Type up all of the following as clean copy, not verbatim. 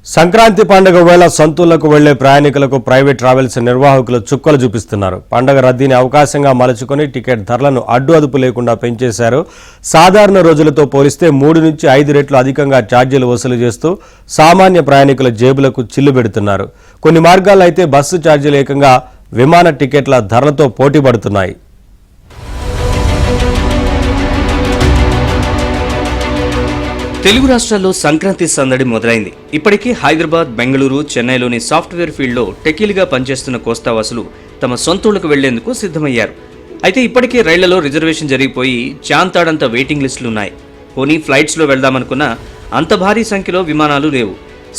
సంక్రాంతి పండుగ వేళ సొంతూళ్లకు వెళ్లే ప్రయాణికులకు ప్రైవేట్ ట్రావెల్స్ నిర్వాహకులు చుక్కలు చూపిస్తున్నారు. పండుగ రద్దీని అవకాశంగా మలుచుకొని టికెట్ ధరలను అడ్డు అదుపు లేకుండా పెంచేశారు. సాధారణ రోజులతో పోలిస్తే 3 నుంచి 5 రెట్లు అధికంగా ఛార్జీలు వసూలు చేస్తూ సామాన్య ప్రయాణికుల జేబులకు చిల్లు పెడుతున్నారు. కొన్ని మార్గాల్లో అయితే బస్సు ఛార్జీలు ఏకంగా విమాన టికెట్ల ధరలతో పోటీ పడుతున్నాయి. తెలుగు రాష్ట్రాల్లో సంక్రాంతి సందడి మొదలైంది. ఇప్పటికీ హైదరాబాద్, బెంగళూరు, చెన్నైలోని సాఫ్ట్వేర్ ఫీల్డ్లో టెకీలుగా పనిచేస్తున్న కోస్తావాసులు తమ సొంతూళ్లకు వెళ్లేందుకు సిద్ధమయ్యారు. అయితే ఇప్పటికే రైళ్లలో రిజర్వేషన్ జరిగిపోయి చాంతాడంత వెయిటింగ్ లిస్టులున్నాయి. పోనీ ఫ్లైట్స్లో వెళ్దామనుకున్నా అంత భారీ సంఖ్యలో విమానాలు లేవు.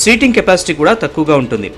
సీటింగ్ కెపాసిటీ కూడా తక్కువగా ఉంటుంది.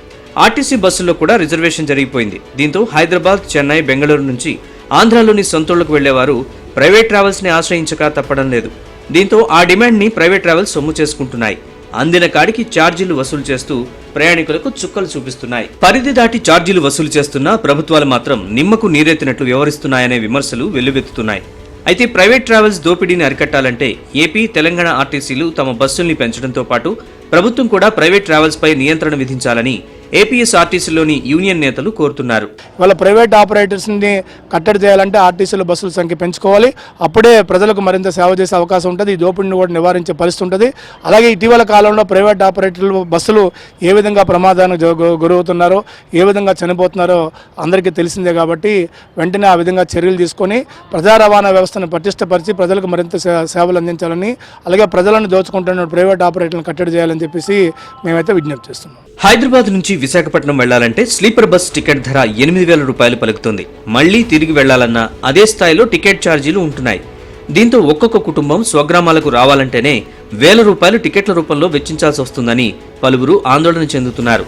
ఆర్టీసీ బస్సుల్లో కూడా రిజర్వేషన్ జరిగిపోయింది. దీంతో హైదరాబాద్, చెన్నై, బెంగళూరు నుంచి ఆంధ్రాలోని సొంతూళ్లకు వెళ్లేవారు ప్రైవేట్ ట్రావెల్స్ని ఆశ్రయించక తప్పడం లేదు. దీంతో ఆ డిమాండ్ని ప్రైవేట్ ట్రావెల్స్ సొమ్ము చేసుకుంటున్నాయి. అందిన కాడికి ఛార్జీలు వసూలు చేస్తూ ప్రయాణికులకు చుక్కలు చూపిస్తున్నాయి. పరిధి దాటి ఛార్జీలు వసూలు చేస్తున్న ప్రభుత్వాలు మాత్రం నిమ్మకు నీరెత్తినట్లు వ్యవహరిస్తున్నాయనే విమర్శలు వెల్లువెత్తుతున్నాయి. అయితే ప్రైవేట్ ట్రావెల్స్ దోపిడీని అరికట్టాలంటే ఏపీ, తెలంగాణ ఆర్టీసీలు తమ బస్సుల్ని పెంచడంతో పాటు ప్రభుత్వం కూడా ప్రైవేట్ ట్రావెల్స్ పై నియంత్రణ విధించాలని ఏపీఎస్ఆర్టీసీలోని యూనియన్ నేతలు కోరుతున్నారు. వాళ్ళ ప్రైవేట్ ఆపరేటర్స్ని కట్టడి చేయాలంటే ఆర్టీసీల బస్సుల సంఖ్య పెంచుకోవాలి. అప్పుడే ప్రజలకు మరింత సేవ చేసే అవకాశం ఉంటుంది. ఈ దోపిడీని కూడా నివారించే పరిస్థితి ఉంటుంది. అలాగే ఇటీవల కాలంలో ప్రైవేట్ ఆపరేటర్లు బస్సులు ఏ విధంగా ప్రమాదానికి గురవుతున్నారో, ఏ విధంగా చనిపోతున్నారో అందరికీ తెలిసిందే. కాబట్టి వెంటనే ఆ విధంగా చర్యలు తీసుకొని ప్రజా రవాణా వ్యవస్థను పటిష్టపరిచి ప్రజలకు మరింత సేవలు అందించాలని, అలాగే ప్రజలను దోచుకుంటున్న ప్రైవేట్ ఆపరేటర్లను కట్టడి చేయాలని చెప్పేసి మేమైతే విజ్ఞప్తి చేస్తున్నాం. హైదరాబాద్ నుంచి విశాఖపట్నం వెళ్లాలంటే స్లీపర్ బస్ టికెట్ ధర 8,000 రూపాయలు పలుకుతుంది. మళ్లీ తిరిగి వెళ్లాలన్నా అదే స్థాయిలో టికెట్ ఛార్జీలు ఉంటున్నాయి. దీంతో ఒక్కొక్క కుటుంబం స్వగ్రామాలకు రావాలంటేనే 1,000 రూపాయలు టికెట్ల రూపంలో వెచ్చించాల్సి వస్తుందని పలువురు ఆందోళన చెందుతున్నారు.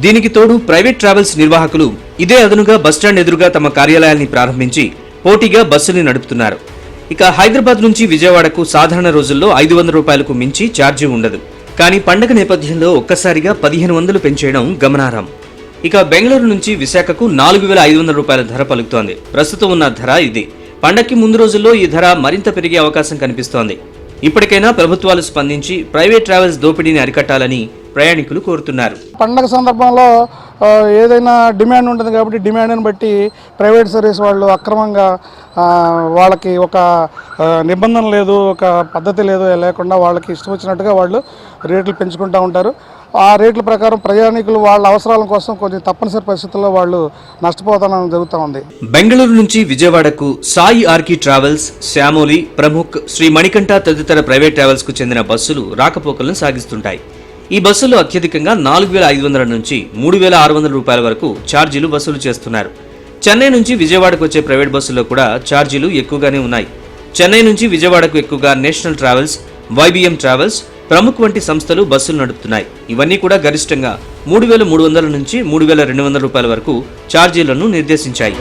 దీనికి తోడు ప్రైవేట్ ట్రావెల్స్ నిర్వాహకులు ఇదే అదనుగా బస్టాండ్ ఎదురుగా తమ కార్యాలయాల్ని ప్రారంభించి పోటీగా బస్సుల్ని నడుపుతున్నారు. ఇక హైదరాబాద్ నుంచి విజయవాడకు సాధారణ రోజుల్లో 500 రూపాయలకు మించి ఛార్జీ ఉండదు. కానీ పండగ నేపథ్యంలో ఒక్కసారిగా 1,500 పెంచేయడం గమనార్హం. ఇక బెంగళూరు నుంచి విశాఖకు 4,500 రూపాయల ధర పలుకుతోంది. ప్రస్తుతం ఉన్న ధర ఇది. పండగకి ముందు రోజుల్లో ఈ ధర మరింత పెరిగే అవకాశం కనిపిస్తోంది. ఇప్పటికైనా ప్రభుత్వాలు స్పందించి ప్రైవేట్ ట్రావెల్స్ దోపిడీని అరికట్టాలని ప్రయాణికులు కోరుతున్నారు. పండగ సందర్భంలో ఏదైనా డిమాండ్ ఉంటుంది కాబట్టి డిమాండ్ని బట్టి ప్రైవేట్ సర్వీస్ వాళ్ళు అక్రమంగా వాళ్ళకి ఒక నిబంధన లేదు, ఒక పద్ధతి లేదు లేకుండా వాళ్ళకి ఇష్టం వచ్చినట్టుగా వాళ్ళు రేట్లు పెంచుకుంటూ ఉంటారు. ఆ రేట్ల ప్రకారం ప్రయాణికులు వాళ్ళ అవసరాల కోసం కొంచెం తప్పనిసరి పరిస్థితుల్లో వాళ్ళు నష్టపోవడం జరుగుతూ ఉంది. బెంగళూరు నుంచి విజయవాడకు సాయి ఆర్కి ట్రావెల్స్, శ్యామోలి, ప్రముఖ్, శ్రీ మణికంఠ తదితర ప్రైవేట్ ట్రావెల్స్ కు చెందిన బస్సులు రాకపోకలను సాగిస్తుంటాయి. ఈ బస్సులు అత్యధికంగా 4,500 నుంచి 3,600 రూపాయల వరకు ఛార్జీలు వసూలు చేస్తున్నారు. చెన్నై నుంచి విజయవాడకు వచ్చే ప్రైవేట్ బస్సుల్లో కూడా ఛార్జీలు ఎక్కువగానే ఉన్నాయి. చెన్నై నుంచి విజయవాడకు ఎక్కువగా నేషనల్ ట్రావెల్స్, వైబీఎం ట్రావెల్స్, ప్రముఖ్ వంటి సంస్థలు బస్సులు నడుపుతున్నాయి. ఇవన్నీ కూడా గరిష్టంగా 3,300 నుంచి 3,200 రూపాయల వరకు ఛార్జీలను నిర్దేశించాయి.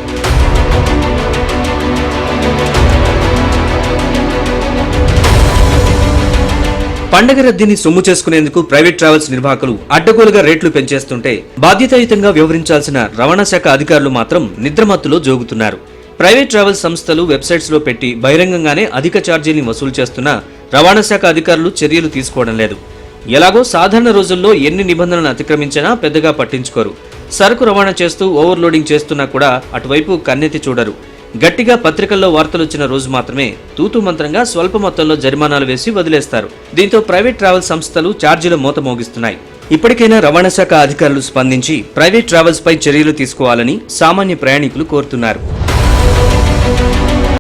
పండగ రద్దీని సొమ్ము చేసుకునేందుకు ప్రైవేట్ ట్రావెల్స్ నిర్వాహకులు అడ్డగోలుగా రేట్లు పెంచేస్తుంటే బాధ్యతాయుతంగా వ్యవహరించాల్సిన రవాణా శాఖ అధికారులు మాత్రం నిద్రమత్తులో జోగుతున్నారు. ప్రైవేట్ ట్రావెల్స్ సంస్థలు వెబ్సైట్స్ లో పెట్టి బహిరంగంగానే అధిక ఛార్జీల్ని వసూలు చేస్తున్నా రవాణా శాఖ అధికారులు చర్యలు తీసుకోవడం లేదు. ఎలాగో సాధారణ రోజుల్లో ఎన్ని నిబంధనలను అతిక్రమించినా పెద్దగా పట్టించుకోరు. సరుకు రవాణా చేస్తూ ఓవర్లోడింగ్ చేస్తున్నా కూడా అటువైపు కన్నెత్తి చూడరు. గట్టిగా పత్రికల్లో వార్తలొచ్చిన రోజు మాత్రమే తూతూ మంత్రంగా స్వల్ప మొత్తంలో జరిమానాలు వేసి వదిలేస్తారు. దీంతో ప్రైవేట్ ట్రావెల్ సంస్థలు ఛార్జీల మోత మోగిస్తున్నాయి. ఇప్పటికైనా రవాణా శాఖ అధికారులు స్పందించి ప్రైవేట్ ట్రావెల్స్ పై చర్యలు తీసుకోవాలని సామాన్య ప్రయాణికులు కోరుతున్నారు.